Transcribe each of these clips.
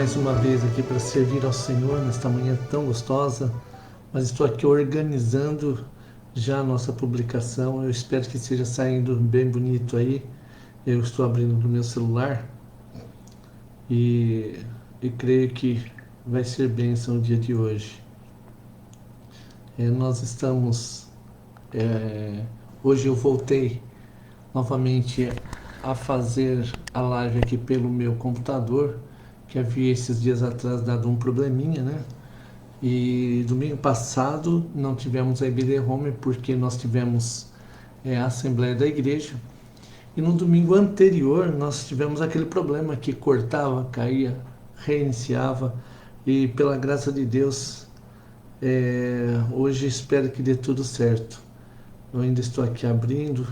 mais uma vez aqui para servir ao Senhor nesta manhã tão gostosa, mas estou aqui organizando já a nossa publicação. Eu espero que esteja saindo bem bonito aí. Eu estou abrindo no meu celular e creio que vai ser bênção o dia de hoje. Nós estamos... hoje eu voltei novamente a fazer a live aqui pelo meu computador, que havia esses dias atrás dado um probleminha, né? E domingo passado não tivemos a IBD Home porque nós tivemos a Assembleia da Igreja. E no domingo anterior nós tivemos aquele problema que cortava, caía, reiniciava. E pela graça de Deus, hoje espero que dê tudo certo. Eu ainda estou aqui abrindo.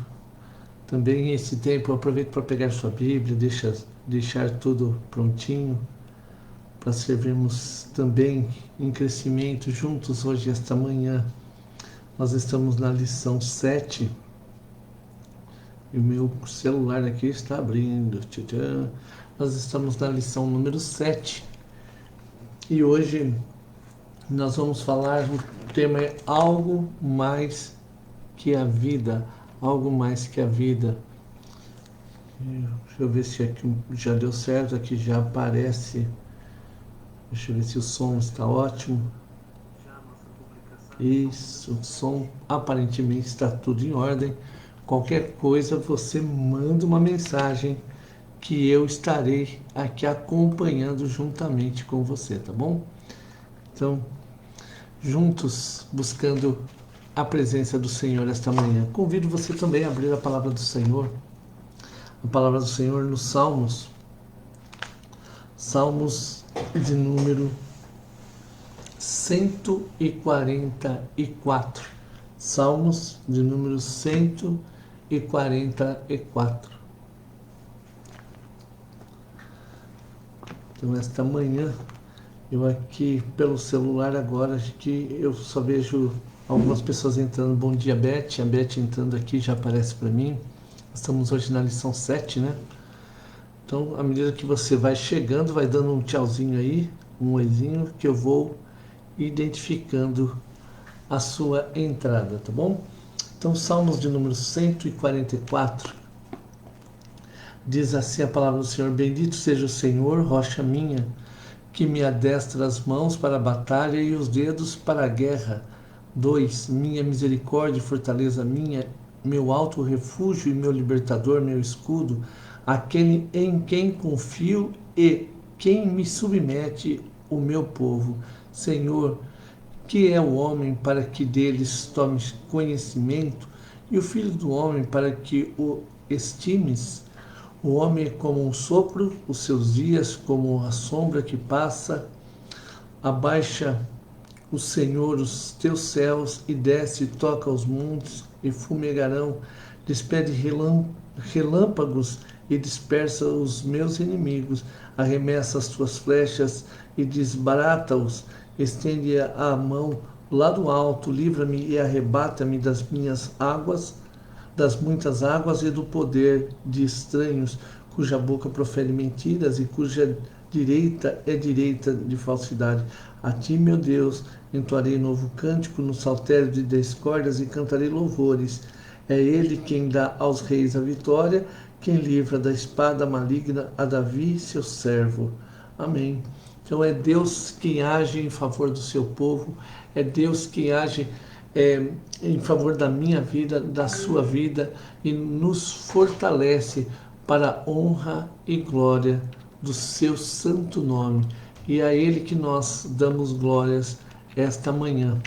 Também esse tempo eu aproveito para pegar sua Bíblia, deixar tudo prontinho para servirmos também em crescimento juntos hoje, esta manhã. Nós estamos na lição 7 e o meu celular aqui está abrindo. Nós estamos na lição número 7 e hoje nós vamos falar, o tema é algo mais que a vida. Algo mais que a vida. Deixa eu ver se aqui já deu certo, aqui já aparece. Deixa eu ver se o som está ótimo. Isso, o som aparentemente está tudo em ordem. Qualquer coisa você manda uma mensagem que eu estarei aqui acompanhando juntamente com você, tá bom? Então, juntos buscando a presença do Senhor esta manhã. Convido você também a abrir a palavra do Senhor. A palavra do Senhor nos Salmos. Salmos de número 144. Salmos de número 144. Então, esta manhã, eu aqui pelo celular agora, que eu só vejo algumas pessoas entrando. Bom dia, Beth. A Beth entrando aqui já aparece para mim. Estamos hoje na lição 7, né? Então, à medida que você vai chegando, vai dando um tchauzinho aí, um oizinho, que eu vou identificando a sua entrada, tá bom? Então, Salmos de número 144. Diz assim a palavra do Senhor: Bendito seja o Senhor, rocha minha, que me adestra as mãos para a batalha e os dedos para a guerra. 2. Minha misericórdia e fortaleza minha, meu alto refúgio e meu libertador, meu escudo, aquele em quem confio e quem me submete, o meu povo. Senhor, que é o homem para que deles tomes conhecimento, e o filho do homem para que o estimes? O homem é como um sopro, os seus dias como a sombra que passa. Abaixa o Senhor os teus céus e desce e toca os montes e fumegarão. Despede relâmpagos e dispersa os meus inimigos. Arremessa as tuas flechas e desbarata-os. Estende a mão lá do alto, livra-me e arrebata-me das minhas águas, das muitas águas e do poder de estranhos, cuja boca profere mentiras e cuja direita é direita de falsidade. A ti, meu Deus, entoarei novo cântico no saltério de discórdias e cantarei louvores. É ele quem dá aos reis a vitória, quem livra da espada maligna a Davi, seu servo. Amém. Então é Deus quem age em favor do seu povo, é Deus quem age em favor da minha vida, da sua vida, e nos fortalece para a honra e glória do seu santo nome. E a Ele que nós damos glórias esta manhã.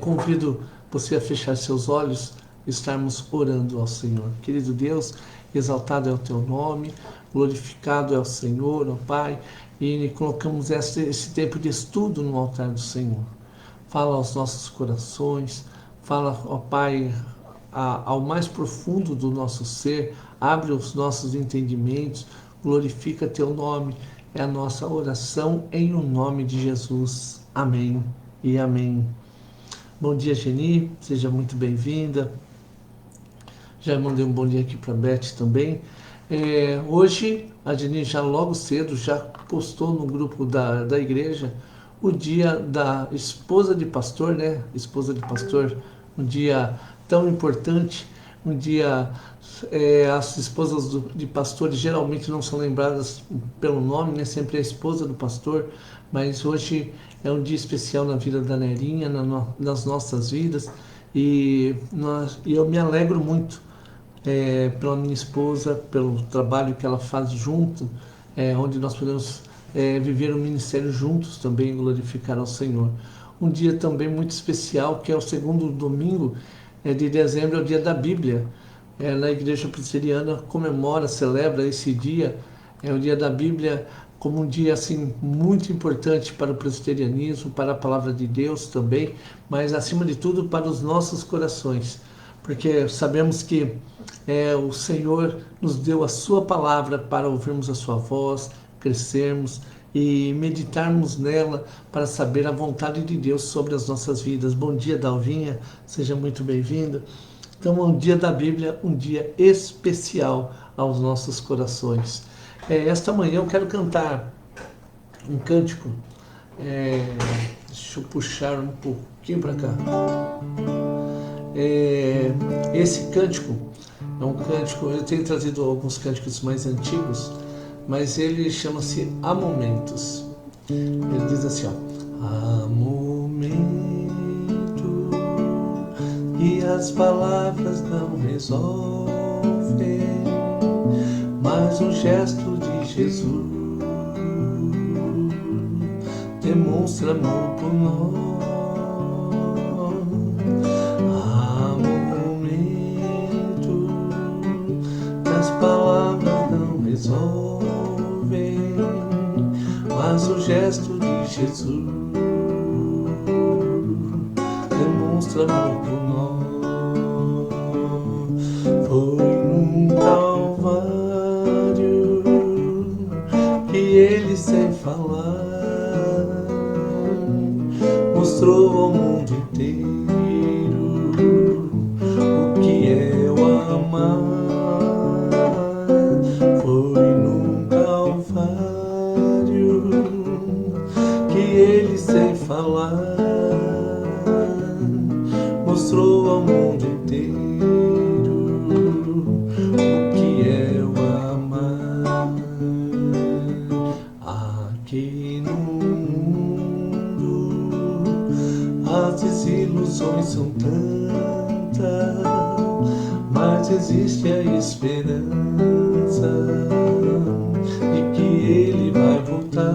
Convido você a fechar seus olhos, estarmos orando ao Senhor. Querido Deus, exaltado é o teu nome, glorificado é o Senhor, ó Pai, e colocamos esse tempo de estudo no altar do Senhor. Fala aos nossos corações, fala, ó Pai, ao mais profundo do nosso ser, abre os nossos entendimentos, glorifica teu nome. É a nossa oração em o nome de Jesus. Amém e amém. Bom dia, Geni, seja muito bem-vinda. Já mandei um bom dia aqui para a Beth também. Hoje, a Dini já logo cedo já postou no grupo da igreja o dia da esposa de pastor, né? Esposa de pastor, um dia tão importante, um dia as esposas de pastores geralmente não são lembradas pelo nome, né? Sempre é a esposa do pastor, mas hoje é um dia especial na vida da Nerinha, nas nossas vidas, e eu me alegro muito pela minha esposa, pelo trabalho que ela faz junto, onde nós podemos viver o ministério juntos também, glorificar ao Senhor. Um dia também muito especial, que é o segundo domingo de dezembro, é o dia da Bíblia. Na Igreja Presbiteriana comemora, celebra esse dia, é o dia da Bíblia, como um dia assim muito importante para o presbiterianismo, para a palavra de Deus também, mas acima de tudo para os nossos corações, porque sabemos que o Senhor nos deu a sua palavra para ouvirmos a sua voz, crescermos e meditarmos nela para saber a vontade de Deus sobre as nossas vidas. Bom dia, Dalvinha, seja muito bem-vinda. Então, é um dia da Bíblia, um dia especial aos nossos corações. Esta manhã eu quero cantar um cântico. Deixa eu puxar um pouquinho para cá. Esse cântico é um cântico, eu tenho trazido alguns cânticos mais antigos, mas ele chama-se Há Momentos. Ele diz assim, ó: há momentos e as palavras não resolvem, mas um gesto de Jesus demonstra amor por nós. Há momentos que as palavras não resolvem, mas o gesto de Jesus demonstra amor por nós. Foi num Calvário que ele, sem falar, mostrou ao mundo inteiro o que é o amar. Foi num Calvário que ele, sem falar, mostrou ao mundo inteiro o que é o amar. Aqui no mundo as desilusões são tantas, mas existe a esperança de que ele vai voltar.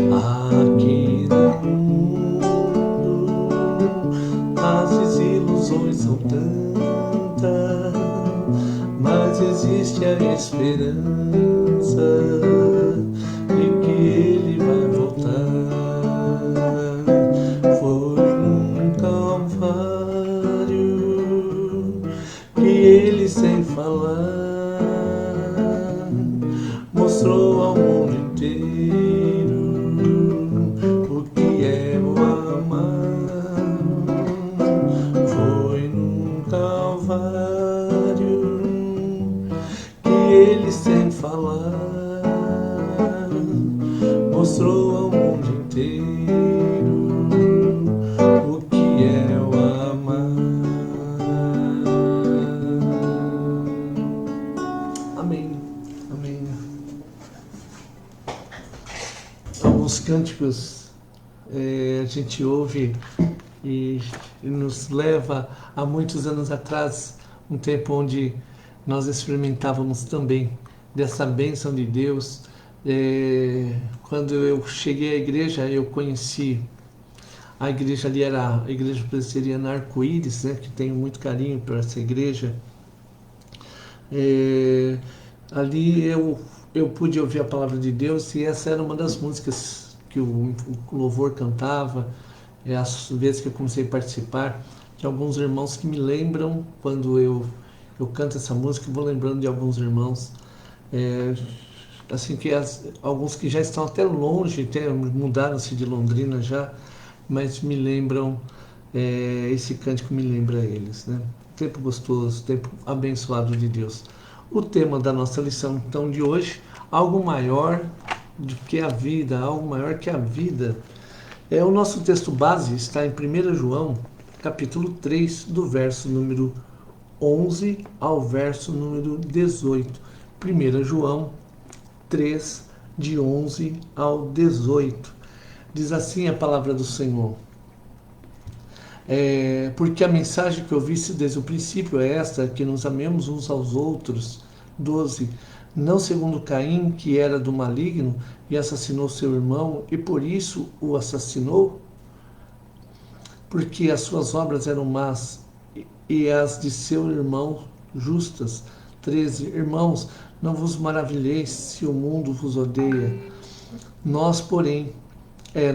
Aqui no mundo as desilusões são tantas, mas existe a esperança de que ele vai voltar. Foi num Calvário que ele, sem falar, mostrou ao mundo inteiro o que é o amar. Foi num Calvário que ele, sem falar, mostrou ao mundo inteiro o que é o amar. Amém. Amém. Alguns cânticos a gente ouve e nos leva a muitos anos atrás, um tempo onde nós experimentávamos também dessa bênção de Deus. Quando eu cheguei à igreja, eu conheci a igreja ali, era a Igreja Presbiteriana Arco-Íris, né, que tenho muito carinho por essa igreja. Ali eu pude ouvir a palavra de Deus, e essa era uma das músicas que o louvor cantava. As vezes que eu comecei a participar, de alguns irmãos que me lembram, quando eu canto essa música, eu vou lembrando de alguns irmãos, assim que alguns que já estão até longe, mudaram-se de Londrina já, mas me lembram esse cântico me lembra eles, né? Tempo gostoso, tempo abençoado de Deus. O tema da nossa lição, então, de hoje, algo maior do que a vida, algo maior que a vida. O nosso texto base está em 1 João, capítulo 3, do verso número 11 ao verso número 18. 1 João 3, de 11 ao 18. Diz assim a palavra do Senhor. Porque a mensagem que eu vi desde o princípio é esta, que nos amemos uns aos outros. 12. Não segundo Caim, que era do maligno e assassinou seu irmão, e por isso o assassinou, porque as suas obras eram más e as de seu irmão justas. 13. Irmãos, não vos maravilheis se o mundo vos odeia. Nós, porém,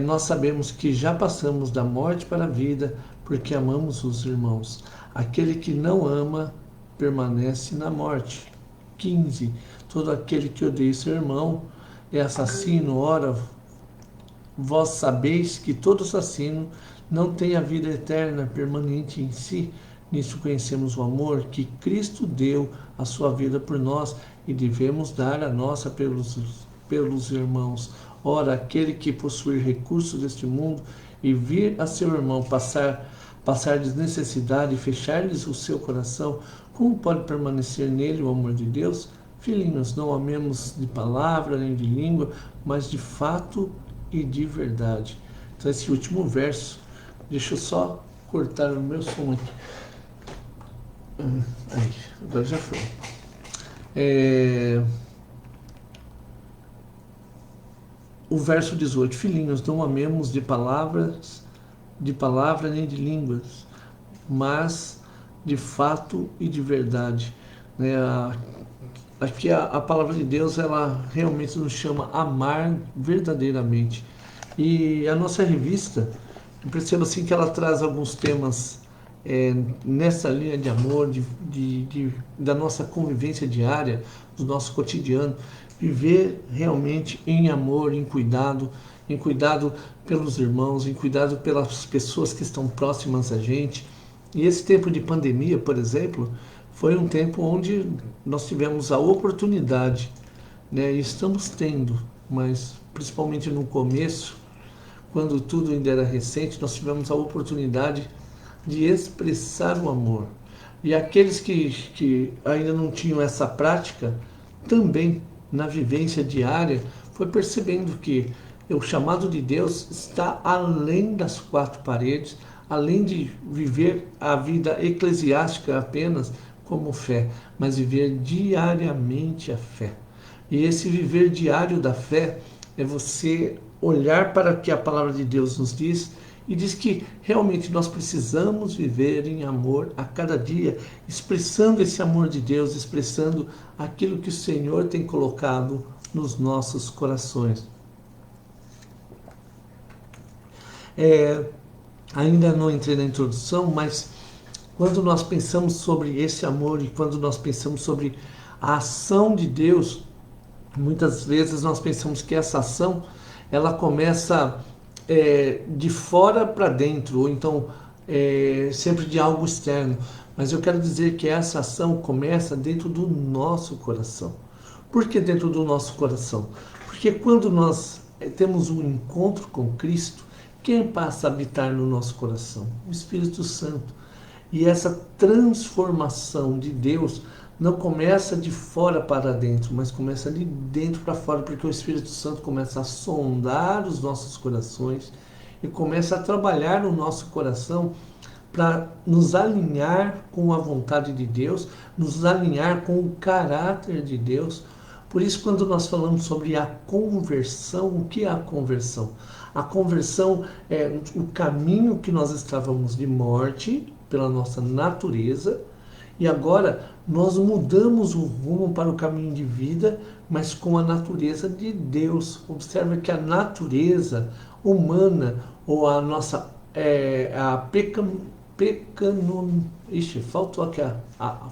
nós sabemos que já passamos da morte para a vida, porque amamos os irmãos. Aquele que não ama permanece na morte. 15. Todo aquele que odeia seu irmão é assassino. Ora, vós sabeis que todo assassino não tem a vida eterna permanente em si. Nisso conhecemos o amor, que Cristo deu a sua vida por nós e devemos dar a nossa pelos irmãos. Ora, aquele que possuir recursos deste mundo e vir a seu irmão passar-lhes necessidade e fechar-lhes o seu coração, como pode permanecer nele o amor de Deus? Filhinhos, não amemos de palavra nem de língua, mas de fato e de verdade. Então, esse último verso, deixa eu só cortar o meu som aqui. Aí, agora já foi. O verso 18, filhinhos, não amemos de palavra nem de línguas, mas de fato e de verdade. Aqui a palavra de Deus, ela realmente nos chama a amar verdadeiramente. E a nossa revista, eu percebo assim que ela traz alguns temas nessa linha de amor, da nossa convivência diária, do nosso cotidiano, viver realmente em amor, em cuidado pelos irmãos, em cuidado pelas pessoas que estão próximas a gente. E esse tempo de pandemia, por exemplo, foi um tempo onde nós tivemos a oportunidade, né, e estamos tendo, mas principalmente no começo, quando tudo ainda era recente, nós tivemos a oportunidade de expressar o amor. E aqueles que ainda não tinham essa prática, também na vivência diária, foi percebendo que o chamado de Deus está além das quatro paredes, além de viver a vida eclesiástica apenas como fé, mas viver diariamente a fé. E esse viver diário da fé é você olhar para o que a palavra de Deus nos diz e diz que realmente nós precisamos viver em amor a cada dia, expressando esse amor de Deus, expressando aquilo que o Senhor tem colocado nos nossos corações. Ainda não entrei na introdução, mas quando nós pensamos sobre esse amor e quando nós pensamos sobre a ação de Deus, muitas vezes nós pensamos que essa ação ela começa de fora para dentro, ou então sempre de algo externo. Mas eu quero dizer que essa ação começa dentro do nosso coração. Por que dentro do nosso coração? Porque quando nós temos um encontro com Cristo, quem passa a habitar no nosso coração? O Espírito Santo. E essa transformação de Deus não começa de fora para dentro, mas começa de dentro para fora, porque o Espírito Santo começa a sondar os nossos corações e começa a trabalhar no nosso coração para nos alinhar com a vontade de Deus, nos alinhar com o caráter de Deus. Por isso, quando nós falamos sobre a conversão, o que é a conversão? A conversão é o caminho que nós estávamos de morte pela nossa natureza, e agora nós mudamos o rumo para o caminho de vida, mas com a natureza de Deus. Observa que a natureza humana, ou a nossa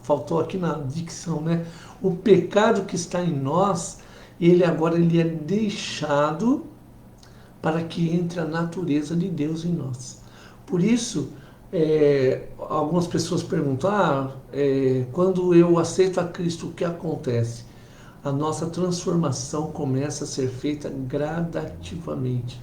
faltou aqui na dicção, né? O pecado que está em nós, ele é deixado para que entre a natureza de Deus em nós. Por isso, Algumas pessoas perguntam, quando eu aceito a Cristo, o que acontece? A nossa transformação começa a ser feita gradativamente.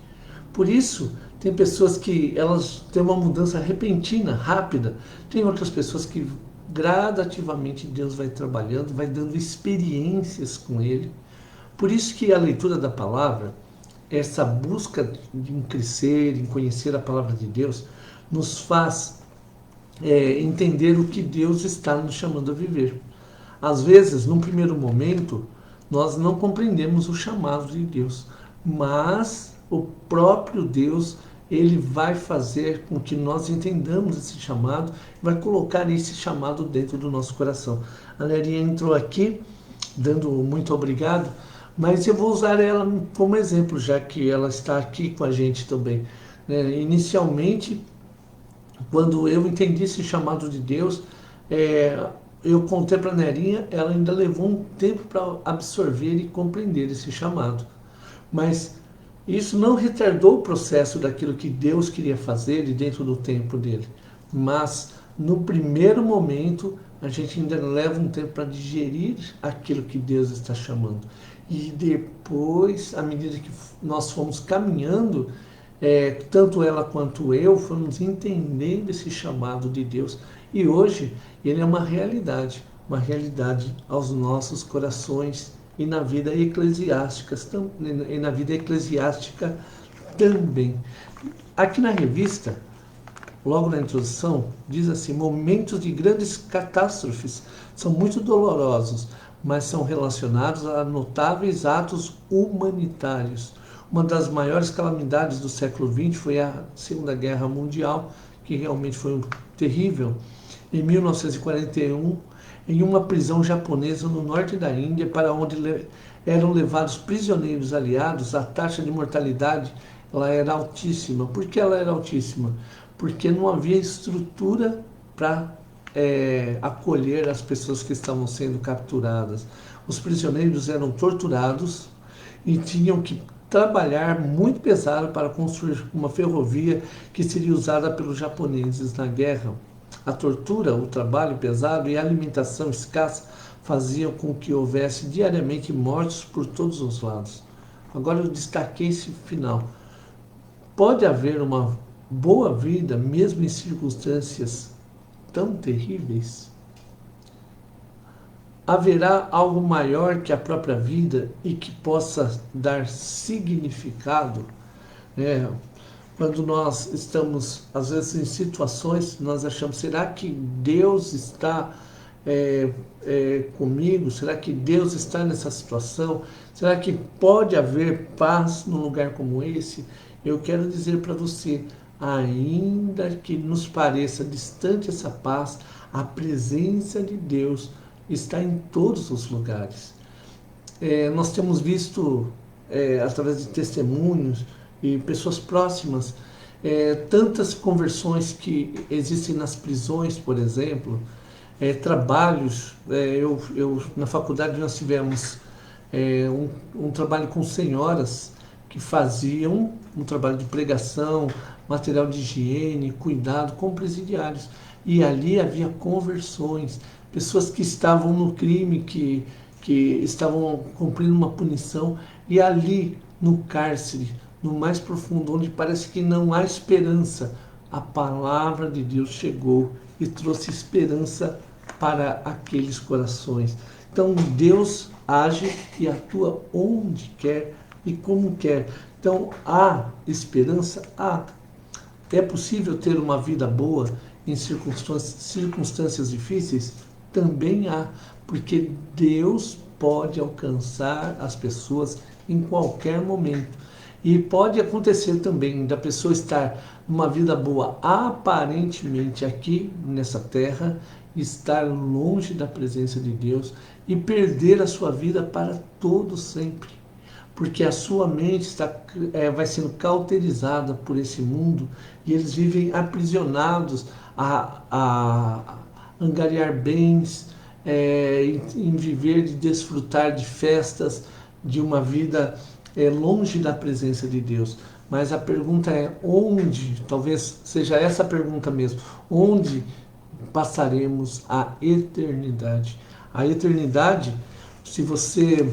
Por isso, tem pessoas que elas têm uma mudança repentina, rápida. Tem outras pessoas que gradativamente Deus vai trabalhando, vai dando experiências com Ele. Por isso que a leitura da palavra, essa busca em crescer, em conhecer a palavra de Deus, nos faz entender o que Deus está nos chamando a viver. Às vezes, num primeiro momento, nós não compreendemos o chamado de Deus, mas o próprio Deus, ele vai fazer com que nós entendamos esse chamado, vai colocar esse chamado dentro do nosso coração. A Nerinha entrou aqui, dando muito obrigado, mas eu vou usar ela como exemplo, já que ela está aqui com a gente também. Inicialmente, quando eu entendi esse chamado de Deus, eu contei para a Nerinha, ela ainda levou um tempo para absorver e compreender esse chamado. Mas isso não retardou o processo daquilo que Deus queria fazer dentro do tempo dele. Mas no primeiro momento, a gente ainda leva um tempo para digerir aquilo que Deus está chamando. E depois, à medida que nós fomos caminhando, tanto ela quanto eu fomos entendendo esse chamado de Deus. E hoje ele é uma realidade aos nossos corações e na vida eclesiástica também. Aqui na revista, logo na introdução, diz assim: momentos de grandes catástrofes são muito dolorosos, mas são relacionados a notáveis atos humanitários. Uma das maiores calamidades do século XX foi a Segunda Guerra Mundial, que realmente foi terrível. Em 1941, em uma prisão japonesa no norte da Índia, para onde eram levados prisioneiros aliados, a taxa de mortalidade ela era altíssima. Por que ela era altíssima? Porque não havia estrutura para acolher as pessoas que estavam sendo capturadas. Os prisioneiros eram torturados e tinham que trabalhar muito pesado para construir uma ferrovia que seria usada pelos japoneses na guerra. A tortura, o trabalho pesado e a alimentação escassa faziam com que houvesse diariamente mortos por todos os lados. Agora eu destaquei esse final. Pode haver uma boa vida mesmo em circunstâncias tão terríveis? Haverá algo maior que a própria vida e que possa dar significado? Quando nós estamos, às vezes, em situações, nós achamos, será que Deus está comigo? Será que Deus está nessa situação? Será que pode haver paz num lugar como esse? Eu quero dizer para você, ainda que nos pareça distante essa paz, a presença de Deus está em todos os lugares. Nós temos visto, através de testemunhos e pessoas próximas, tantas conversões que existem nas prisões, por exemplo, trabalhos. Na faculdade nós tivemos um trabalho com senhoras que faziam um trabalho de pregação, material de higiene, cuidado com presidiários. E ali havia conversões, pessoas que estavam no crime, que estavam cumprindo uma punição, e ali no cárcere, no mais profundo, onde parece que não há esperança, a palavra de Deus chegou e trouxe esperança para aqueles corações. Então Deus age e atua onde quer e como quer. Então há esperança? Há. É possível ter uma vida boa em circunstâncias difíceis? Também há, porque Deus pode alcançar as pessoas em qualquer momento. E pode acontecer também da pessoa estar numa vida boa aparentemente aqui nessa terra, estar longe da presença de Deus e perder a sua vida para todo sempre. Porque a sua mente vai sendo cauterizada por esse mundo e eles vivem aprisionados a angariar bens, em viver e desfrutar de festas, de uma vida longe da presença de Deus. Mas a pergunta é onde, talvez seja essa a pergunta mesmo, onde passaremos a eternidade? A eternidade, se você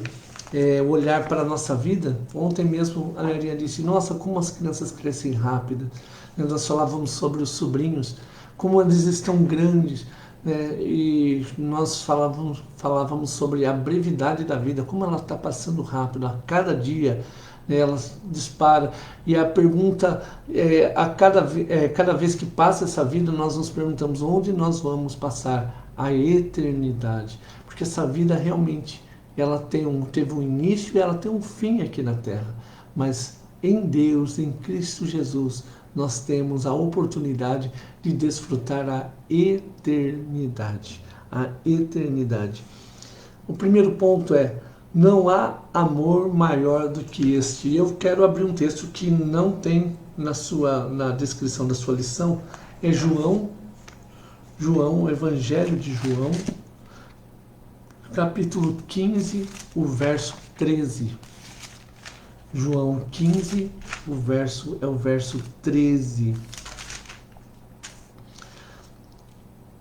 olhar para a nossa vida, ontem mesmo a Maria disse, nossa, como as crianças crescem rápido. Nós falávamos sobre os sobrinhos, como eles estão grandes, né? E nós falávamos sobre a brevidade da vida, como ela está passando rápido, a cada dia, né, ela dispara. E a pergunta, cada vez que passa essa vida, nós nos perguntamos onde nós vamos passar a eternidade. Porque essa vida realmente ela teve um início e ela tem um fim aqui na Terra. Mas em Deus, em Cristo Jesus, nós temos a oportunidade de desfrutar a eternidade. A eternidade. O primeiro ponto é, não há amor maior do que este. Eu quero abrir um texto que não tem na descrição da sua lição. É João, o Evangelho de João, capítulo 15, o verso 13. João 15, o verso 13.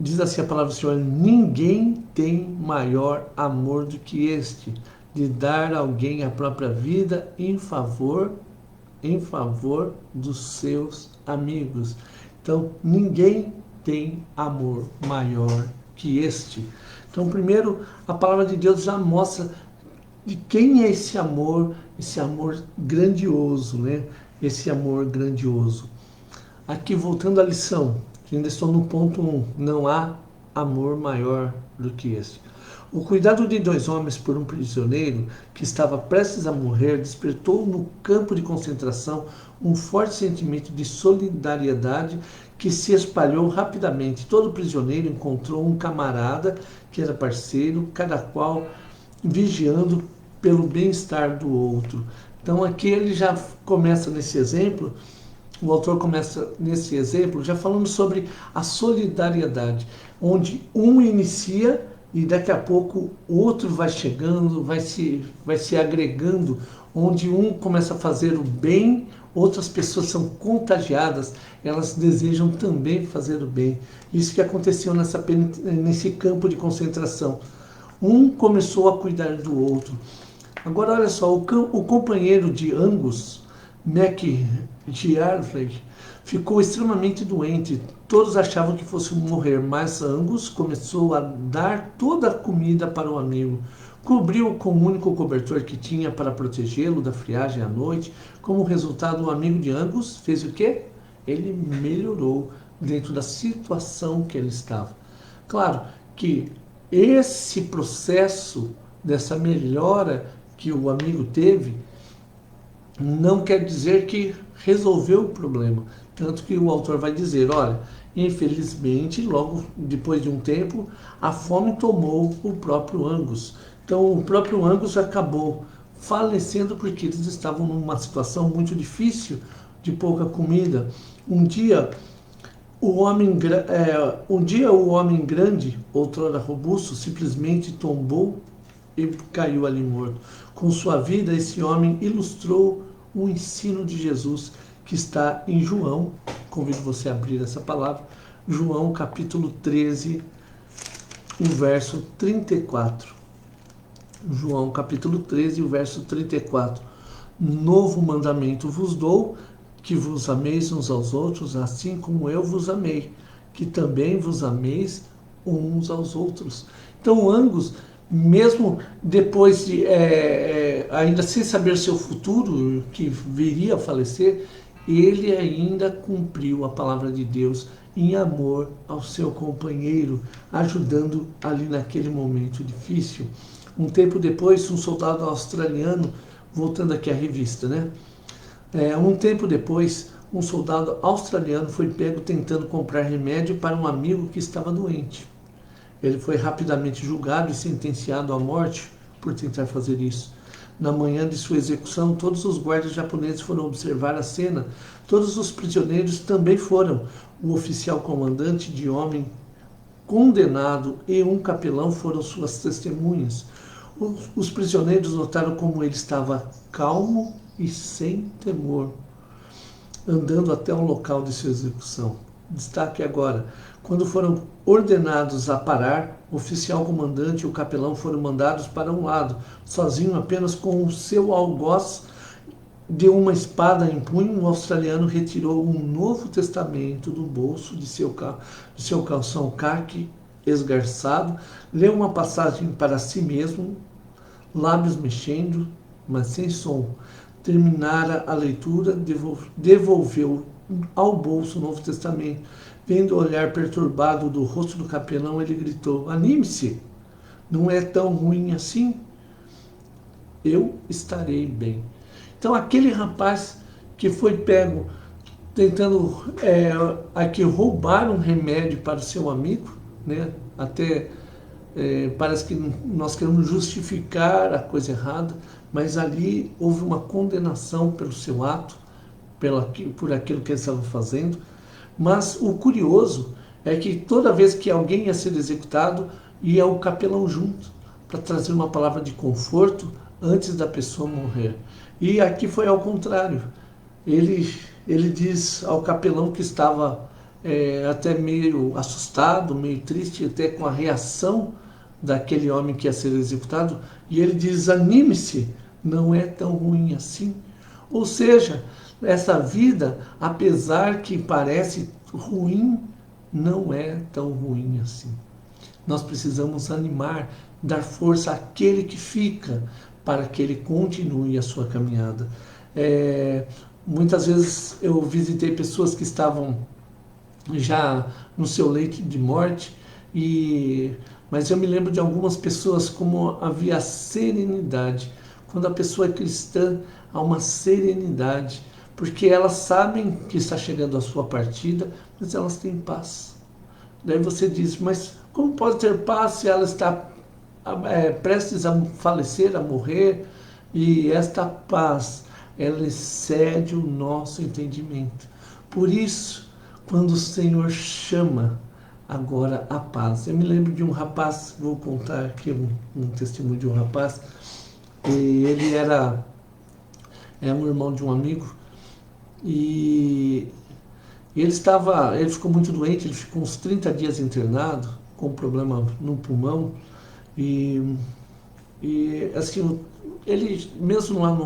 Diz assim a palavra do Senhor: ninguém tem maior amor do que este, de dar a alguém a própria vida em favor dos seus amigos. Então, ninguém tem amor maior que este. Então, primeiro, a palavra de Deus já mostra de quem é esse amor grandioso, né? Esse amor grandioso. Aqui, voltando à lição, ainda estou no ponto 1, não há amor maior do que esse. O cuidado de dois homens por um prisioneiro que estava prestes a morrer despertou no campo de concentração um forte sentimento de solidariedade que se espalhou rapidamente. Todo prisioneiro encontrou um camarada que era parceiro, cada qual vigiando pelo bem-estar do outro. Então aqui ele já começa nesse exemplo, o autor começa nesse exemplo já falando sobre a solidariedade, onde um inicia e daqui a pouco o outro vai chegando, vai se agregando, onde um começa a fazer o bem, outras pessoas são contagiadas, elas desejam também fazer o bem. Isso que aconteceu nesse campo de concentração. Um começou a cuidar do outro. Agora olha só, o companheiro de Angus, MacGyver, ficou extremamente doente. Todos achavam que fosse morrer, mas Angus começou a dar toda a comida para o amigo. Cobriu-o com o único cobertor que tinha para protegê-lo da friagem à noite. Como resultado, o amigo de Angus fez o quê? Ele melhorou dentro da situação que ele estava. Claro que esse processo dessa melhora que o amigo teve não quer dizer que resolveu o problema. Tanto que o autor vai dizer, olha, infelizmente, logo depois de um tempo, a fome tomou o próprio Angus. Então, o próprio Angus acabou falecendo porque eles estavam numa situação muito difícil, de pouca comida. Um dia o homem grande, outrora robusto, simplesmente tombou e caiu ali morto. Com sua vida, esse homem ilustrou o ensino de Jesus, que está em João. Convido você a abrir essa palavra. João, capítulo 13, o verso 34. João, capítulo 13, o verso 34. Novo mandamento vos dou, que vos ameis uns aos outros, assim como eu vos amei, que também vos ameis uns aos outros. Então, Angus, mesmo depois de, ainda sem saber seu futuro, que viria a falecer, ele ainda cumpriu a palavra de Deus em amor ao seu companheiro, ajudando ali naquele momento difícil. Um tempo depois, um soldado australiano, voltando aqui à revista, né? Um tempo depois, um soldado australiano foi pego tentando comprar remédio para um amigo que estava doente. Ele foi rapidamente julgado e sentenciado à morte por tentar fazer isso. Na manhã de sua execução, todos os guardas japoneses foram observar a cena. Todos os prisioneiros também foram. O oficial comandante de homem condenado e um capelão foram suas testemunhas. Os prisioneiros notaram como ele estava calmo e sem temor. andando até o local de sua execução. Destaque agora: quando foram ordenados a parar, o oficial comandante e o capelão foram mandados para um lado, sozinho apenas com o seu algoz de uma espada em punho. O australiano retirou um Novo Testamento do bolso de seu calção caqui esgarçado, leu uma passagem para si mesmo, lábios mexendo, mas sem som. Terminara a leitura, devolveu ao bolso o Novo Testamento. Vendo o olhar perturbado do rosto do capelão, ele gritou: "Anime-se! Não é tão ruim assim. Eu estarei bem." Então, aquele rapaz que foi pego tentando aqui roubar um remédio para o seu amigo, né? Até parece que nós queremos justificar a coisa errada, mas ali houve uma condenação pelo seu ato, por aquilo que ele estava fazendo. Mas o curioso é que toda vez que alguém ia ser executado, ia o capelão junto, para trazer uma palavra de conforto antes da pessoa morrer. E aqui foi ao contrário. Ele diz ao capelão que estava até meio assustado, meio triste, até com a reação daquele homem que ia ser executado, e ele diz: "Anime-se, não é tão ruim assim." Ou seja, essa vida, apesar que parece ruim, não é tão ruim assim. Nós precisamos animar, dar força àquele que fica, para que ele continue a sua caminhada. Muitas vezes eu visitei pessoas que estavam já no seu leito de morte, mas eu me lembro de algumas pessoas como havia serenidade. Quando a pessoa é cristã, há uma serenidade, porque elas sabem que está chegando a sua partida, mas elas têm paz. Daí você diz: "Mas como pode ter paz se ela está prestes a falecer, a morrer?" E esta paz, ela excede o nosso entendimento. Por isso, quando o Senhor chama agora a paz. Eu me lembro de um rapaz, vou contar aqui um testemunho de um rapaz, e ele era um irmão de um amigo, e ele ficou muito doente, ele ficou uns 30 dias internado, com um problema no pulmão, e assim, ele mesmo lá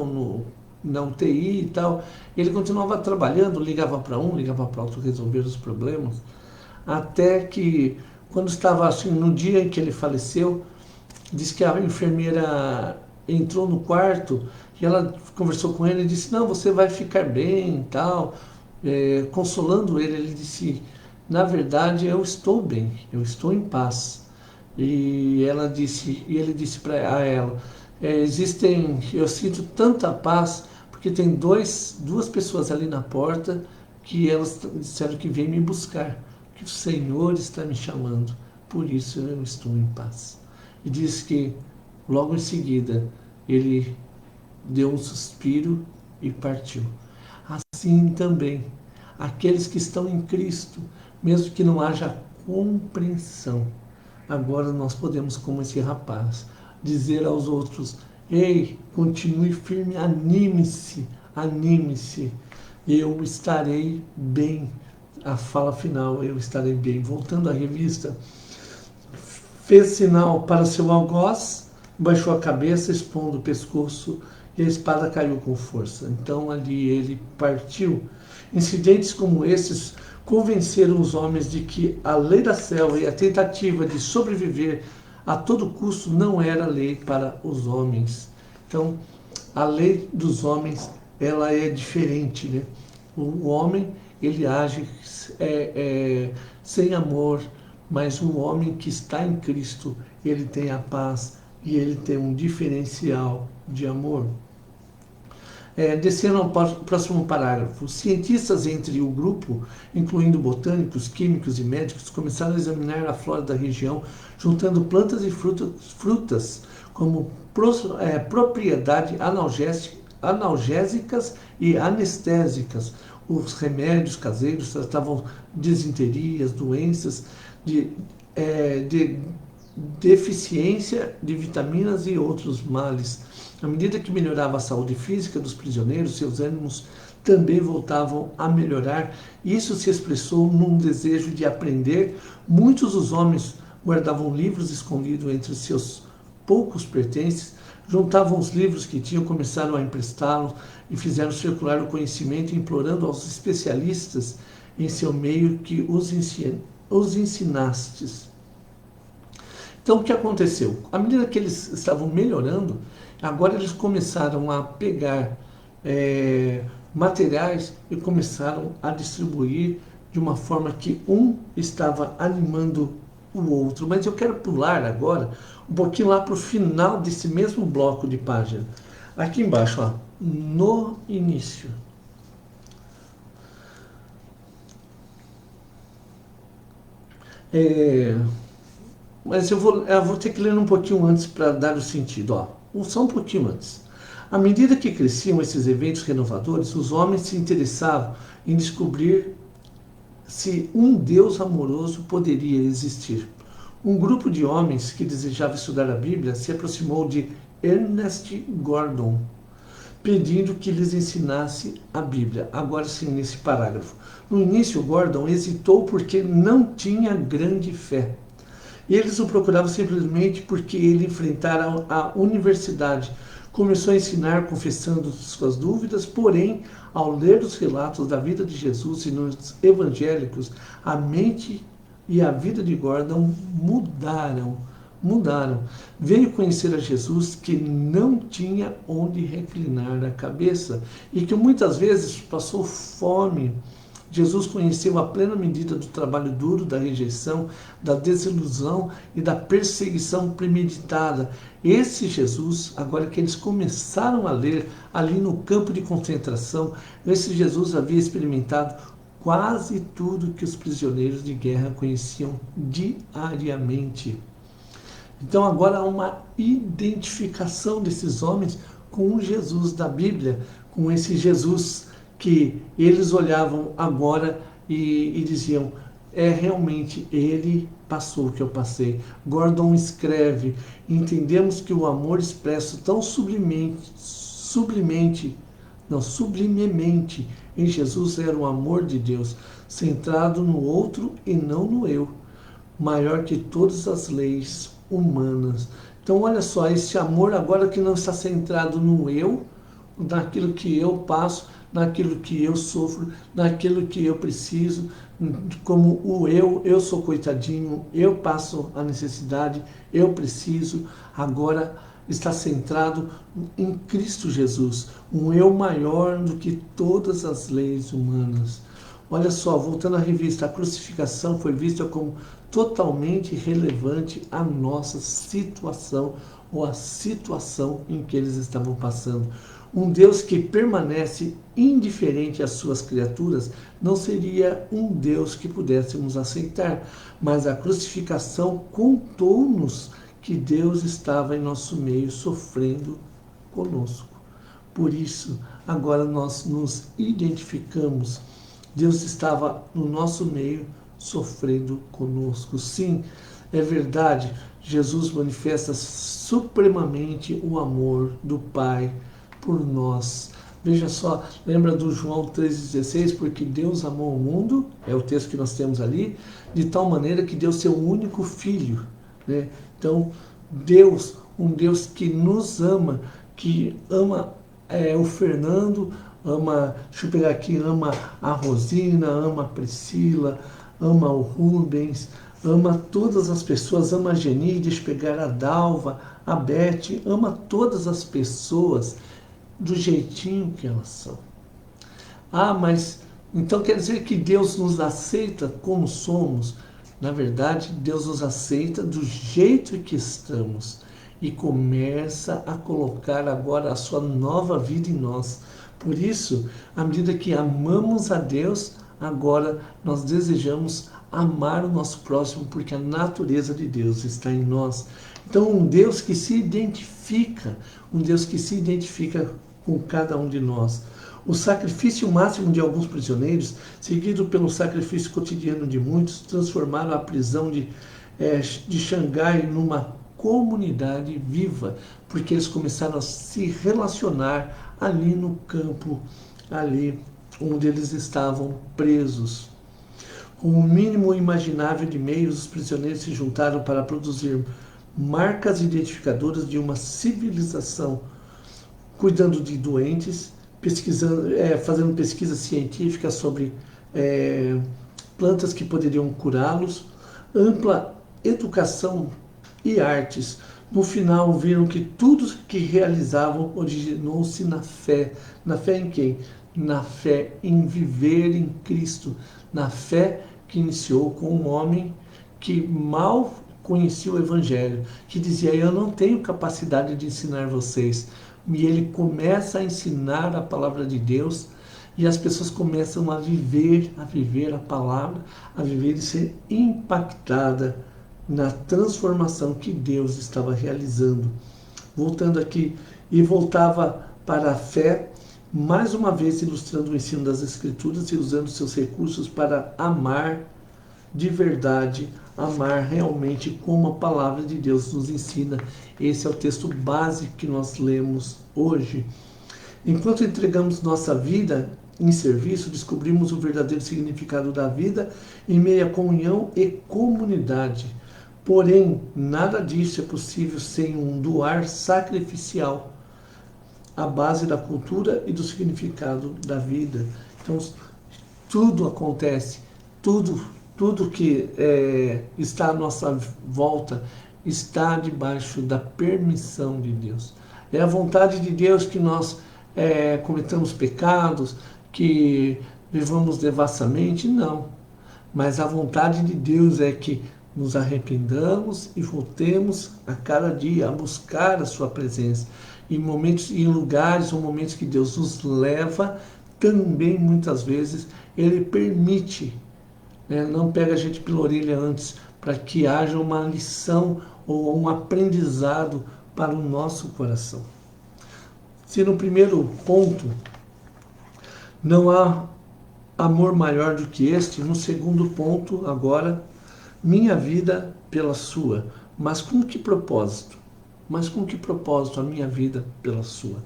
na UTI e tal, ele continuava trabalhando, ligava para um, ligava para outro, resolver os problemas, até que, quando estava assim, no dia em que ele faleceu, disse que a enfermeira entrou no quarto e ela conversou com ele e disse: "Não, você vai ficar bem e tal", consolando ele. Ele disse: "Na verdade, eu estou bem, eu estou em paz." E ele disse para ela: eu sinto tanta paz, porque tem duas pessoas ali na porta que elas disseram que vêm me buscar, que o Senhor está me chamando, por isso eu estou em paz." E diz que logo em seguida ele deu um suspiro e partiu. Assim também, aqueles que estão em Cristo, mesmo que não haja compreensão, agora nós podemos, como esse rapaz, dizer aos outros: "Ei, continue firme, anime-se, anime-se, eu estarei bem." A fala final: "eu estarei bem." Voltando à revista, fez sinal para seu algoz, baixou a cabeça, expondo o pescoço, e a espada caiu com força. Então ali ele partiu. Incidentes como esses convenceram os homens de que a lei da selva e a tentativa de sobreviver a todo custo não era lei para os homens. Então, a lei dos homens, ela é diferente, né? O homem, ele age sem amor, mas o homem que está em Cristo, ele tem a paz e ele tem um diferencial de amor. Descendo ao próximo parágrafo, cientistas entre o grupo, incluindo botânicos, químicos e médicos, começaram a examinar a flora da região, juntando plantas e frutas como propriedade analgésicas e anestésicas. Os remédios caseiros tratavam disenterias, doenças de deficiência de vitaminas e outros males. À medida que melhorava a saúde física dos prisioneiros, seus ânimos também voltavam a melhorar. Isso se expressou num desejo de aprender. Muitos dos homens guardavam livros escondidos entre seus poucos pertences, juntavam os livros que tinham, começaram a emprestá-los e fizeram circular o conhecimento, implorando aos especialistas em seu meio que os ensinastes. Então, o que aconteceu? À medida que eles estavam melhorando, agora eles começaram a pegar materiais e começaram a distribuir de uma forma que um estava animando o outro. Mas eu quero pular agora um pouquinho lá para o final desse mesmo bloco de página. Aqui embaixo, ó, no início. Mas eu vou ter que ler um pouquinho antes para dar o sentido. Ó. Só um pouquinho antes. À medida que cresciam esses eventos renovadores, os homens se interessavam em descobrir se um Deus amoroso poderia existir. Um grupo de homens que desejava estudar a Bíblia se aproximou de Ernest Gordon, pedindo que lhes ensinasse a Bíblia. Agora sim, nesse parágrafo. No início, Gordon hesitou porque não tinha grande fé. Eles o procuravam simplesmente porque ele enfrentara a universidade. Começou a ensinar confessando suas dúvidas, porém, ao ler os relatos da vida de Jesus e nos evangélicos, a mente e a vida de Gordon mudaram. Veio conhecer a Jesus que não tinha onde reclinar a cabeça e que muitas vezes passou fome. Jesus conheceu a plena medida do trabalho duro, da rejeição, da desilusão e da perseguição premeditada. Esse Jesus, agora que eles começaram a ler ali no campo de concentração, esse Jesus havia experimentado quase tudo que os prisioneiros de guerra conheciam diariamente. Então agora há uma identificação desses homens com o Jesus da Bíblia, com esse Jesus que eles olhavam agora e diziam, realmente ele passou o que eu passei. Gordon escreve, entendemos que o amor expresso tão sublimemente em Jesus era o amor de Deus, centrado no outro e não no eu, maior que todas as leis humanas. Então olha só, esse amor agora que não está centrado no eu, naquilo que eu passo, naquilo que eu sofro, naquilo que eu preciso, como o eu sou coitadinho, eu passo a necessidade, eu preciso, agora está centrado em Cristo Jesus, um eu maior do que todas as leis humanas. Olha só, voltando à revista, a crucificação foi vista como totalmente relevante à nossa situação, ou à situação em que eles estavam passando. Um Deus que permanece indiferente às suas criaturas não seria um Deus que pudéssemos aceitar, mas a crucificação contou-nos que Deus estava em nosso meio sofrendo conosco. Por isso, agora nós nos identificamos. Deus estava no nosso meio sofrendo conosco. Sim, é verdade, Jesus manifesta supremamente o amor do Pai por nós. Veja só, lembra do João 3,16? Porque Deus amou o mundo, é o texto que nós temos ali, de tal maneira que deu seu único filho. Né? Então, Deus, um Deus que nos ama, que ama o Fernando, ama, deixa eu pegar aqui, ama a Rosina, ama a Priscila, ama o Rubens, ama todas as pessoas, ama a Geni, deixa eu pegar a Dalva, a Beth, ama todas as pessoas do jeitinho que elas são. Mas então quer dizer que Deus nos aceita como somos? Na verdade, Deus nos aceita do jeito que estamos e começa a colocar agora a sua nova vida em nós. Por isso, à medida que amamos a Deus, agora nós desejamos amar o nosso próximo, porque a natureza de Deus está em nós. Então, um Deus que se identifica com cada um de nós. O sacrifício máximo de alguns prisioneiros, seguido pelo sacrifício cotidiano de muitos, transformaram a prisão de Xangai numa comunidade viva, porque eles começaram a se relacionar ali no campo, ali onde eles estavam presos. Com o mínimo imaginável de meios, os prisioneiros se juntaram para produzir marcas identificadoras de uma civilização, cuidando de doentes, pesquisando, fazendo pesquisas científicas sobre plantas que poderiam curá-los, ampla educação e artes. No final, viram que tudo que realizavam originou-se na fé. Na fé em quem? Na fé em viver em Cristo. Na fé que iniciou com um homem que mal conhecia o Evangelho, que dizia: eu não tenho capacidade de ensinar vocês. E ele começa a ensinar a palavra de Deus, e as pessoas começam a viver a palavra, a viver e ser impactada na transformação que Deus estava realizando. Voltando aqui, e voltava para a fé, mais uma vez ilustrando o ensino das Escrituras e usando seus recursos para amar de verdade, amar realmente como a palavra de Deus nos ensina. Esse é o texto base que nós lemos hoje. Enquanto entregamos nossa vida em serviço, descobrimos o verdadeiro significado da vida em meio à comunhão e comunidade. Porém, nada disso é possível sem um doar sacrificial, a base da cultura e do significado da vida. Então, tudo acontece, tudo que está à nossa volta está debaixo da permissão de Deus. É a vontade de Deus que nós cometamos pecados, que vivamos devassamente? Não. Mas a vontade de Deus é que nos arrependamos e voltemos a cada dia a buscar a sua presença. Em momentos, em lugares ou momentos que Deus nos leva, também muitas vezes Ele permite, não pega a gente pela orelha antes, para que haja uma lição ou um aprendizado para o nosso coração. Se no primeiro ponto não há amor maior do que este, no segundo ponto, agora, minha vida pela sua. Mas com que propósito? Mas com que propósito a minha vida pela sua?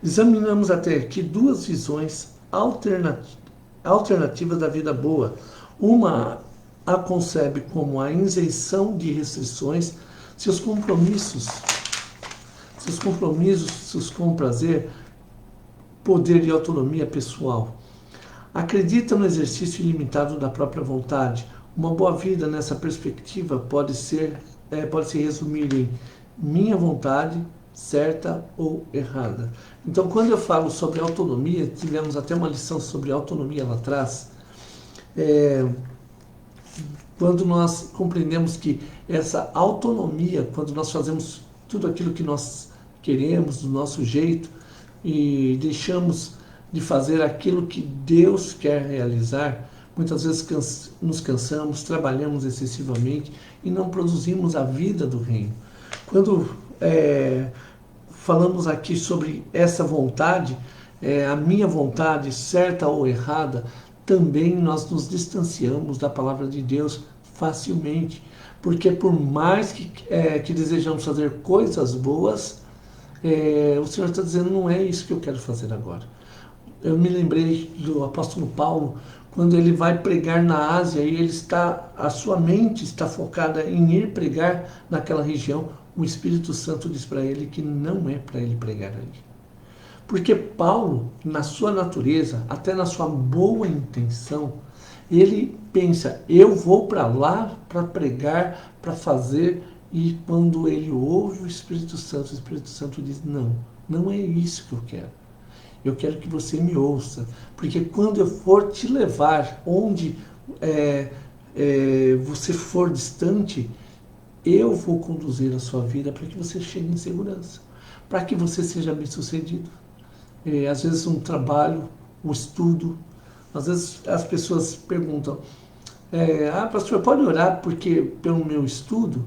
Examinamos até aqui duas visões alternativas da vida boa. Uma a concebe como a isenção de restrições, seus compromissos com prazer, poder e autonomia pessoal. Acredita no exercício ilimitado da própria vontade. Uma boa vida nessa perspectiva pode se resumir em minha vontade, certa ou errada. Então, quando eu falo sobre autonomia, tivemos até uma lição sobre autonomia lá atrás, quando nós compreendemos que essa autonomia, quando nós fazemos tudo aquilo que nós queremos, do nosso jeito, e deixamos de fazer aquilo que Deus quer realizar, muitas vezes nos cansamos, trabalhamos excessivamente e não produzimos a vida do reino. Quando falamos aqui sobre essa vontade, a minha vontade, certa ou errada, também nós nos distanciamos da palavra de Deus facilmente, porque por mais que desejamos fazer coisas boas, o Senhor está dizendo: não é isso que eu quero fazer agora. Eu me lembrei do apóstolo Paulo, quando ele vai pregar na Ásia e a sua mente está focada em ir pregar naquela região, o Espírito Santo diz para ele que não é para ele pregar ali. Porque Paulo, na sua natureza, até na sua boa intenção, ele pensa: eu vou para lá para pregar, para fazer, e quando ele ouve o Espírito Santo diz: não é isso que eu quero. Eu quero que você me ouça, porque quando eu for te levar onde você for distante, eu vou conduzir a sua vida para que você chegue em segurança, para que você seja bem-sucedido. Às vezes um trabalho, um estudo, às vezes as pessoas perguntam: pastor, pode orar pelo meu estudo?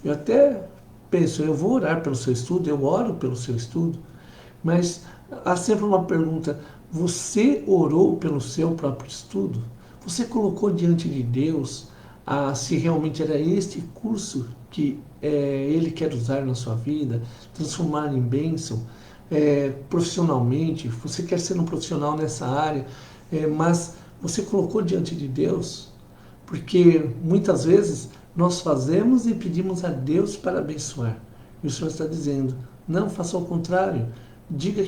Eu até penso: eu vou orar pelo seu estudo, eu oro pelo seu estudo, mas há sempre uma pergunta: você orou pelo seu próprio estudo? Você colocou diante de Deus se realmente era este curso que Ele quer usar na sua vida, transformar em bênção? Profissionalmente, você quer ser um profissional nessa área, mas você colocou diante de Deus, porque muitas vezes nós fazemos e pedimos a Deus para abençoar. E o Senhor está dizendo, não, faça ao contrário. Diga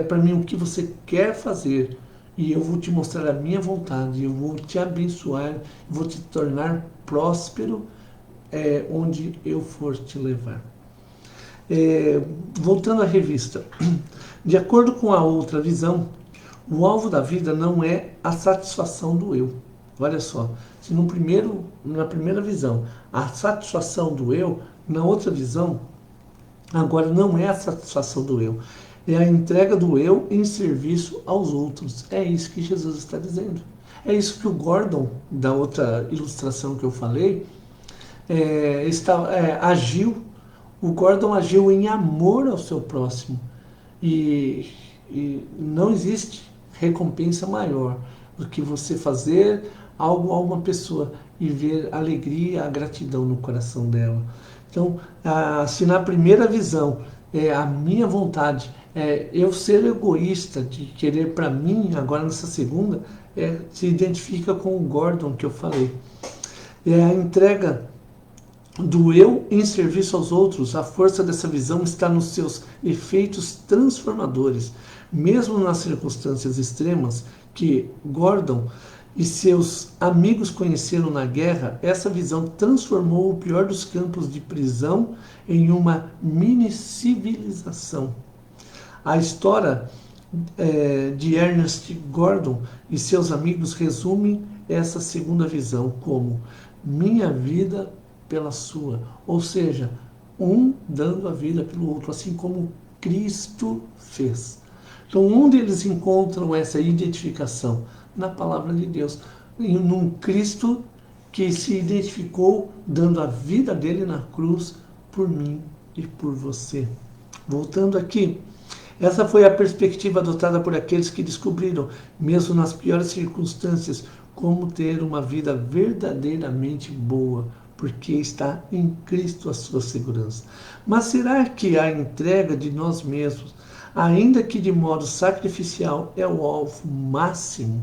para mim o que você quer fazer e eu vou te mostrar a minha vontade, eu vou te abençoar, vou te tornar próspero onde eu for te levar. Voltando à revista, de acordo com a outra visão, o alvo da vida não é a satisfação do eu. Olha só, se na primeira visão, a satisfação do eu, na outra visão, agora não é a satisfação do eu, é a entrega do eu em serviço aos outros. É isso que Jesus está dizendo. É isso que o Gordon, da outra ilustração que eu falei, agiu. O Gordon agiu em amor ao seu próximo. E não existe recompensa maior do que você fazer algo a uma pessoa e ver a alegria, a gratidão no coração dela. Então, se na primeira visão a minha vontade eu ser egoísta, de querer para mim, agora nessa segunda, se identifica com o Gordon que eu falei. A entrega do eu em serviço aos outros, a força dessa visão está nos seus efeitos transformadores. Mesmo nas circunstâncias extremas que Gordon e seus amigos conheceram na guerra, essa visão transformou o pior dos campos de prisão em uma mini-civilização. A história de Ernest Gordon e seus amigos resume essa segunda visão como minha vida pela sua, ou seja, um dando a vida pelo outro, assim como Cristo fez. Então, onde eles encontram essa identificação? Na palavra de Deus, num Cristo que se identificou dando a vida dele na cruz por mim e por você. Voltando aqui, essa foi a perspectiva adotada por aqueles que descobriram, mesmo nas piores circunstâncias, como ter uma vida verdadeiramente boa, porque está em Cristo a sua segurança. Mas será que a entrega de nós mesmos, ainda que de modo sacrificial, é o alvo máximo?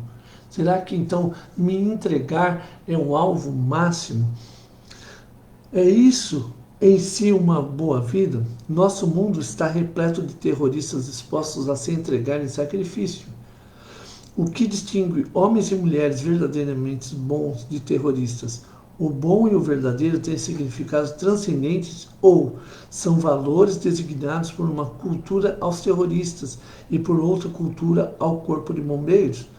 Será que então me entregar é o alvo máximo? É isso em si uma boa vida? Nosso mundo está repleto de terroristas dispostos a se entregar em sacrifício. O que distingue homens e mulheres verdadeiramente bons de terroristas? O bom e o verdadeiro têm significados transcendentes ou são valores designados por uma cultura aos terroristas e por outra cultura ao corpo de bombeiros?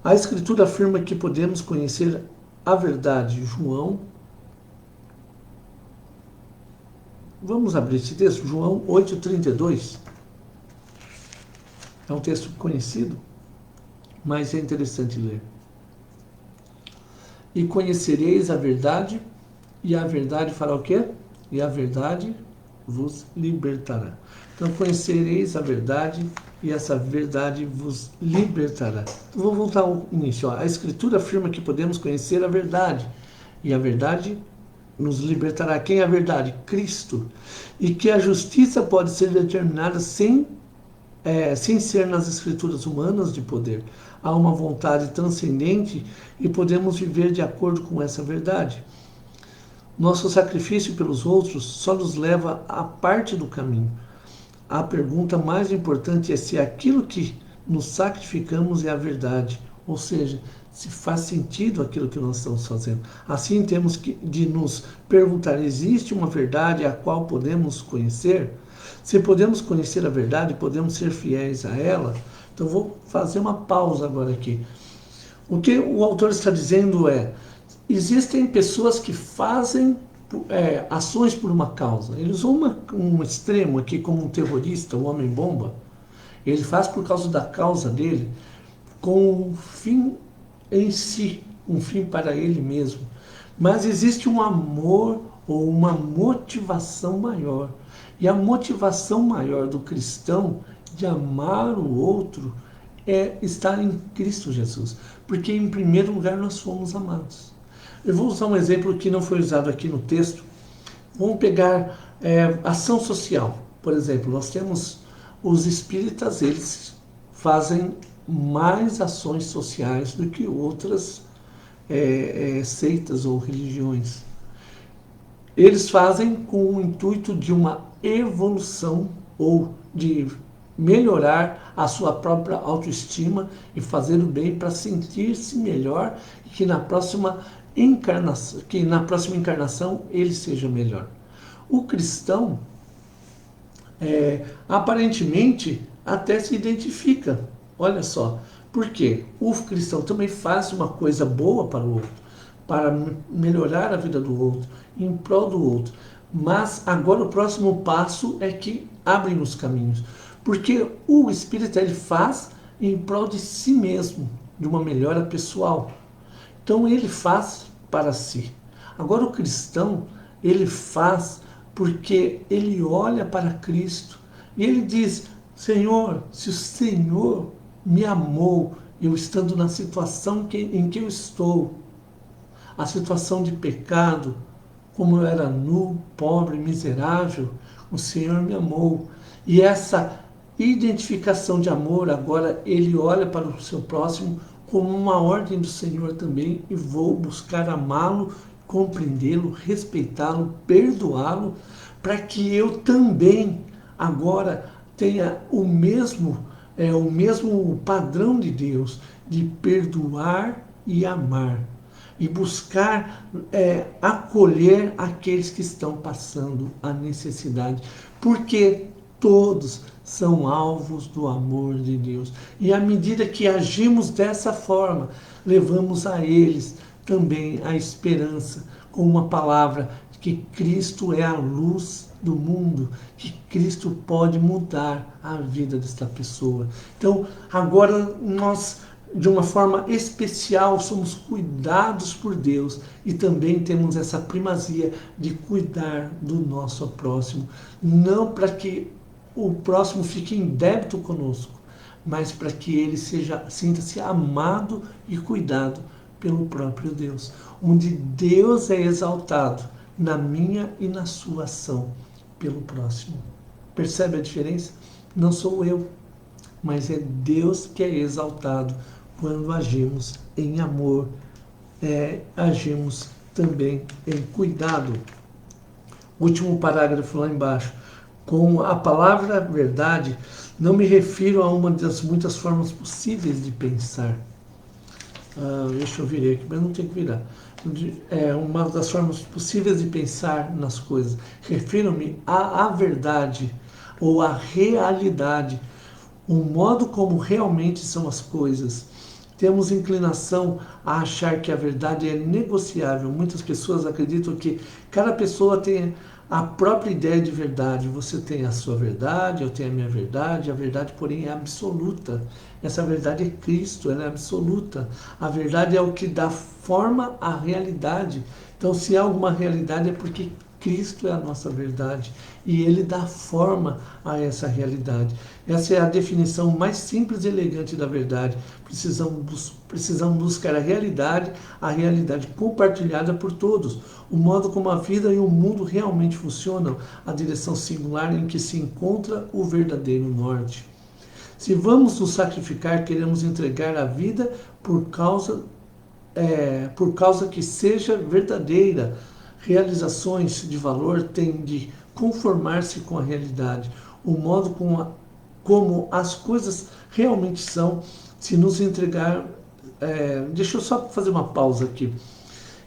A Escritura afirma que podemos conhecer a verdade. João, vamos abrir esse texto, João 8,32. É um texto conhecido, mas é interessante ler. E conhecereis a verdade, e a verdade fará o quê? E a verdade vos libertará. Então, conhecereis a verdade, e essa verdade vos libertará. Então, vou voltar ao início. A Escritura afirma que podemos conhecer a verdade, e a verdade nos libertará. Quem é a verdade? Cristo. E que a justiça pode ser determinada sem ser nas escrituras humanas de poder. Há uma vontade transcendente e podemos viver de acordo com essa verdade. Nosso sacrifício pelos outros só nos leva a parte do caminho. A pergunta mais importante é se aquilo que nos sacrificamos é a verdade, ou seja, se faz sentido aquilo que nós estamos fazendo. Assim temos de nos perguntar, existe uma verdade a qual podemos conhecer? Se podemos conhecer a verdade, podemos ser fiéis a ela. Então vou fazer uma pausa agora aqui. O que o autor está dizendo existem pessoas que fazem ações por uma causa. Ele usou um extremo aqui como um terrorista, um homem-bomba. Ele faz por causa da causa dele, com um fim em si, um fim para ele mesmo. Mas existe um amor ou uma motivação maior. E a motivação maior do cristão de amar o outro é estar em Cristo Jesus. Porque, em primeiro lugar, nós fomos amados. Eu vou usar um exemplo que não foi usado aqui no texto. Vamos pegar ação social. Por exemplo, nós temos os espíritas, eles fazem mais ações sociais do que outras seitas ou religiões. Eles fazem com o intuito de uma evolução ou de melhorar a sua própria autoestima e fazer o bem para sentir-se melhor e que na próxima encarnação ele seja melhor. O cristão aparentemente até se identifica. Olha só, por quê? O cristão também faz uma coisa boa para o outro, para melhorar a vida do outro, em prol do outro. Mas agora o próximo passo é que abrem os caminhos. Porque o espírita ele faz em prol de si mesmo, de uma melhora pessoal. Então ele faz para si. Agora o cristão, ele faz porque ele olha para Cristo e ele diz: Senhor, se o Senhor me amou, eu estando na situação em que eu estou, a situação de pecado, como eu era nu, pobre, miserável, o Senhor me amou. E essa identificação de amor, agora ele olha para o seu próximo como uma ordem do Senhor também, e vou buscar amá-lo, compreendê-lo, respeitá-lo, perdoá-lo, para que eu também agora tenha o mesmo padrão de Deus, de perdoar e amar, e buscar acolher aqueles que estão passando a necessidade, porque todos são alvos do amor de Deus. E à medida que agimos dessa forma, levamos a eles também a esperança, com uma palavra que Cristo é a luz do mundo, que Cristo pode mudar a vida desta pessoa. Então, agora nós, de uma forma especial, somos cuidados por Deus e também temos essa primazia de cuidar do nosso próximo, não para que o próximo fique em débito conosco, mas para que ele sinta-se amado e cuidado pelo próprio Deus, onde Deus é exaltado na minha e na sua ação pelo próximo. Percebe a diferença? Não sou eu, mas é Deus que é exaltado quando agimos em amor, agimos também em cuidado. Último parágrafo lá embaixo. Com a palavra verdade, não me refiro a uma das muitas formas possíveis de pensar. Deixa eu virar aqui, mas não tem que virar. Uma das formas possíveis de pensar nas coisas. Refiro-me à verdade ou à realidade, o modo como realmente são as coisas. Temos inclinação a achar que a verdade é negociável. Muitas pessoas acreditam que cada pessoa tem a própria ideia de verdade. Você tem a sua verdade, eu tenho a minha verdade. A verdade, porém, é absoluta. Essa verdade é Cristo, ela é absoluta. A verdade é o que dá forma à realidade. Então, se há alguma realidade, é porque Cristo é a nossa verdade e Ele dá forma a essa realidade. Essa é a definição mais simples e elegante da verdade. Precisamos buscar a realidade compartilhada por todos, o modo como a vida e o mundo realmente funcionam, a direção singular em que se encontra o verdadeiro norte. Se vamos nos sacrificar, queremos entregar a vida por causa que seja verdadeira. Realizações de valor têm de conformar-se com a realidade, o modo como as coisas realmente são, se nos entregar. Deixa eu só fazer uma pausa aqui.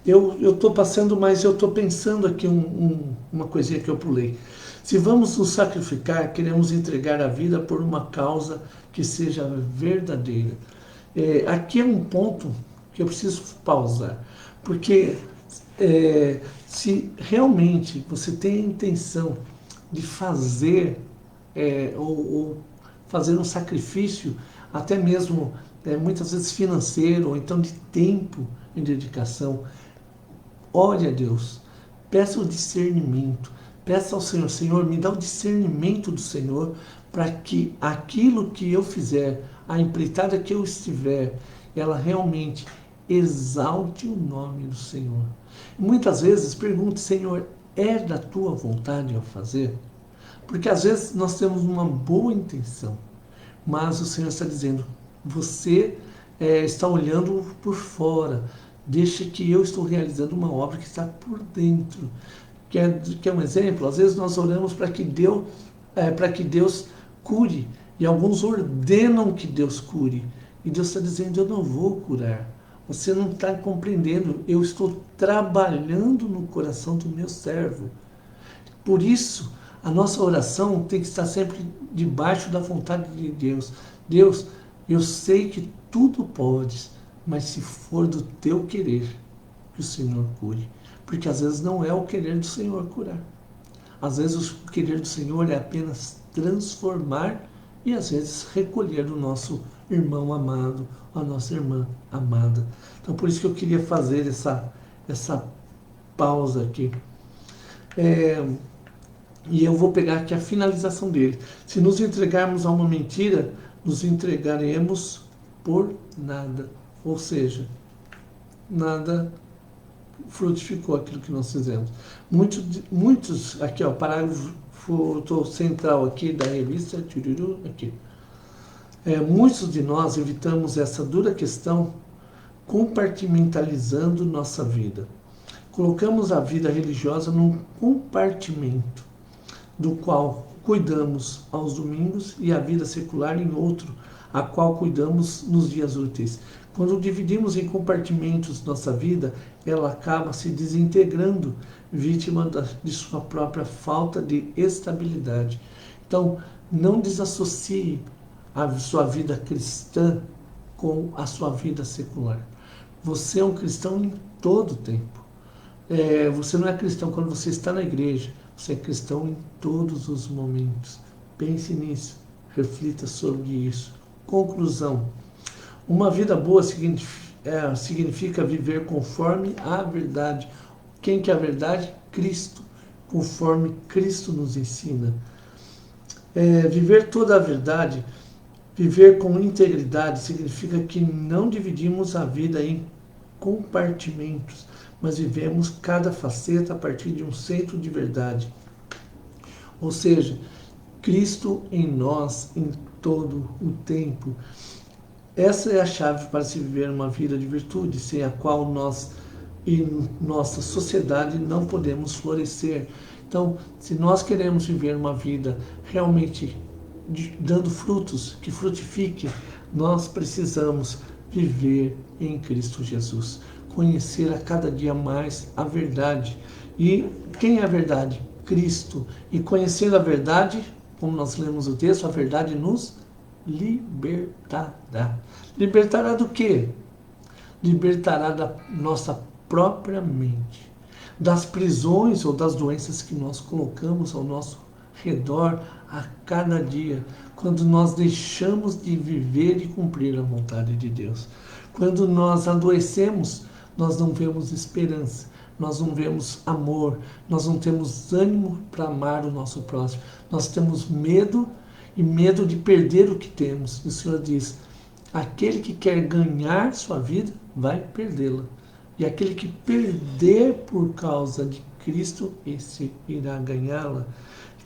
Eu estou passando, mas eu estou pensando aqui uma coisinha que eu pulei. Se vamos nos sacrificar, queremos entregar a vida por uma causa que seja verdadeira. Aqui é um ponto que eu preciso pausar, porque se realmente você tem a intenção de fazer ou fazer um sacrifício, até mesmo muitas vezes financeiro, ou então de tempo e dedicação, ore a Deus, peça o discernimento, peça ao Senhor: Senhor, me dá o discernimento do Senhor para que aquilo que eu fizer, a empreitada que eu estiver, ela realmente exalte o nome do Senhor. Muitas vezes pergunto: Senhor, é da tua vontade eu fazer? Porque às vezes nós temos uma boa intenção, mas o Senhor está dizendo: Você está olhando por fora. Deixa que eu estou realizando uma obra que está por dentro. Quer um exemplo? Às vezes nós oramos para que Deus cure. E alguns ordenam que Deus cure. E Deus está dizendo, eu não vou curar. Você não está compreendendo. Eu estou trabalhando no coração do meu servo. Por isso, a nossa oração tem que estar sempre debaixo da vontade de Deus. Deus, eu sei que tudo podes, mas se for do teu querer, que o Senhor cure. Porque às vezes não é o querer do Senhor curar. Às vezes o querer do Senhor é apenas transformar e às vezes recolher o nosso irmão amado, a nossa irmã amada. Então por isso que eu queria fazer essa pausa aqui. E eu vou pegar aqui a finalização dele. Se nos entregarmos a uma mentira, nos entregaremos por nada. Ou seja, nada frutificou aquilo que nós fizemos. Muitos aqui, ó, parágrafo central aqui da revista, aqui. Muitos de nós evitamos essa dura questão compartimentalizando nossa vida. Colocamos a vida religiosa num compartimento, do qual cuidamos aos domingos, e a vida secular em outro, a qual cuidamos nos dias úteis. Quando dividimos em compartimentos nossa vida, ela acaba se desintegrando, vítima de sua própria falta de estabilidade. Então, não desassocie a sua vida cristã com a sua vida secular. Você é um cristão em todo o tempo. Você não é cristão quando você está na igreja, você é cristão em todos os momentos. Pense nisso, reflita sobre isso. Conclusão. Uma vida boa significa viver conforme a verdade. Quem que é a verdade? Cristo. Conforme Cristo nos ensina. Viver toda a verdade, viver com integridade, significa que não dividimos a vida em compartimentos, mas vivemos cada faceta a partir de um centro de verdade. Ou seja, Cristo em nós em todo o tempo. Essa é a chave para se viver uma vida de virtude, sem a qual nós e nossa sociedade não podemos florescer. Então, se nós queremos viver uma vida realmente dando frutos, que frutifique, nós precisamos viver em Cristo Jesus. Conhecer a cada dia mais a verdade. E quem é a verdade? Cristo. E conhecendo a verdade, como nós lemos o texto, a verdade nos libertará. Libertará do quê? Libertará da nossa própria mente, das prisões ou das doenças que nós colocamos ao nosso redor a cada dia, quando nós deixamos de viver e cumprir a vontade de Deus. Quando nós adoecemos, nós não vemos esperança, nós não vemos amor, nós não temos ânimo para amar o nosso próximo. Nós temos medo e medo de perder o que temos. E o Senhor diz, aquele que quer ganhar sua vida, vai perdê-la. E aquele que perder por causa de Cristo, esse irá ganhá-la.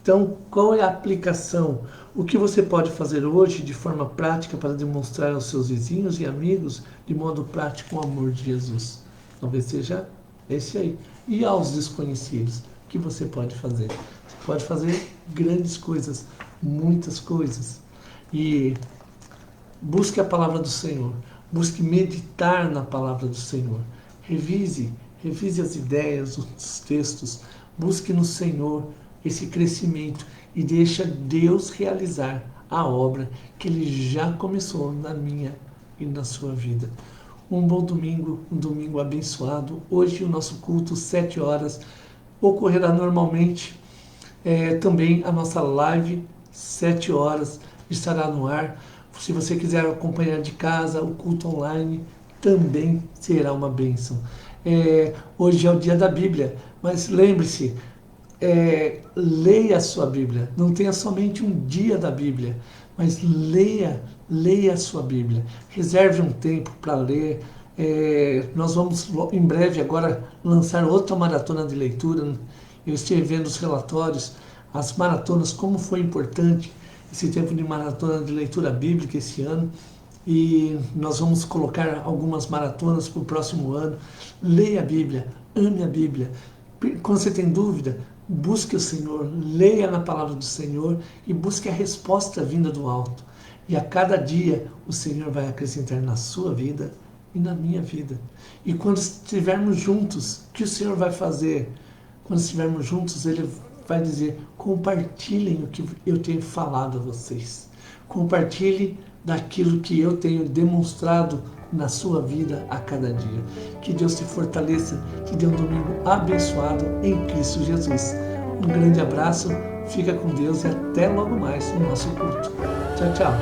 Então, qual é a aplicação? O que você pode fazer hoje de forma prática para demonstrar aos seus vizinhos e amigos, de modo prático, o amor de Jesus? Talvez seja esse aí. E aos desconhecidos, o que você pode fazer? Você pode fazer grandes coisas, muitas coisas. E busque a palavra do Senhor. Busque meditar na palavra do Senhor. Revise as ideias, os textos. Busque no Senhor esse crescimento e deixa Deus realizar a obra que Ele já começou na minha e na sua vida. Um bom domingo, um domingo abençoado. Hoje o nosso culto, 7 horas, ocorrerá normalmente. Também a nossa live, 7 horas, estará no ar. Se você quiser acompanhar de casa, o culto online também será uma bênção. Hoje é o dia da Bíblia, mas lembre-se, leia a sua Bíblia. Não tenha somente um dia da Bíblia, mas leia a sua Bíblia. Reserve um tempo para ler. Nós vamos em breve agora lançar outra maratona de leitura. Eu estive vendo os relatórios, as maratonas, como foi importante esse tempo de maratona de leitura bíblica esse ano. e nós vamos colocar algumas maratonas para o próximo ano. Leia a Bíblia, ame a Bíblia. Quando você tem dúvida, busque o Senhor, leia na palavra do Senhor e busque a resposta vinda do alto. E a cada dia o Senhor vai acrescentar na sua vida e na minha vida. E quando estivermos juntos, o que o Senhor vai fazer? Quando estivermos juntos, Ele vai dizer: compartilhem o que eu tenho falado a vocês. Compartilhe daquilo que eu tenho demonstrado na sua vida a cada dia. Que Deus te fortaleça, te dê um domingo abençoado em Cristo Jesus. Um grande abraço, fica com Deus e até logo mais no nosso culto. Tchau, tchau.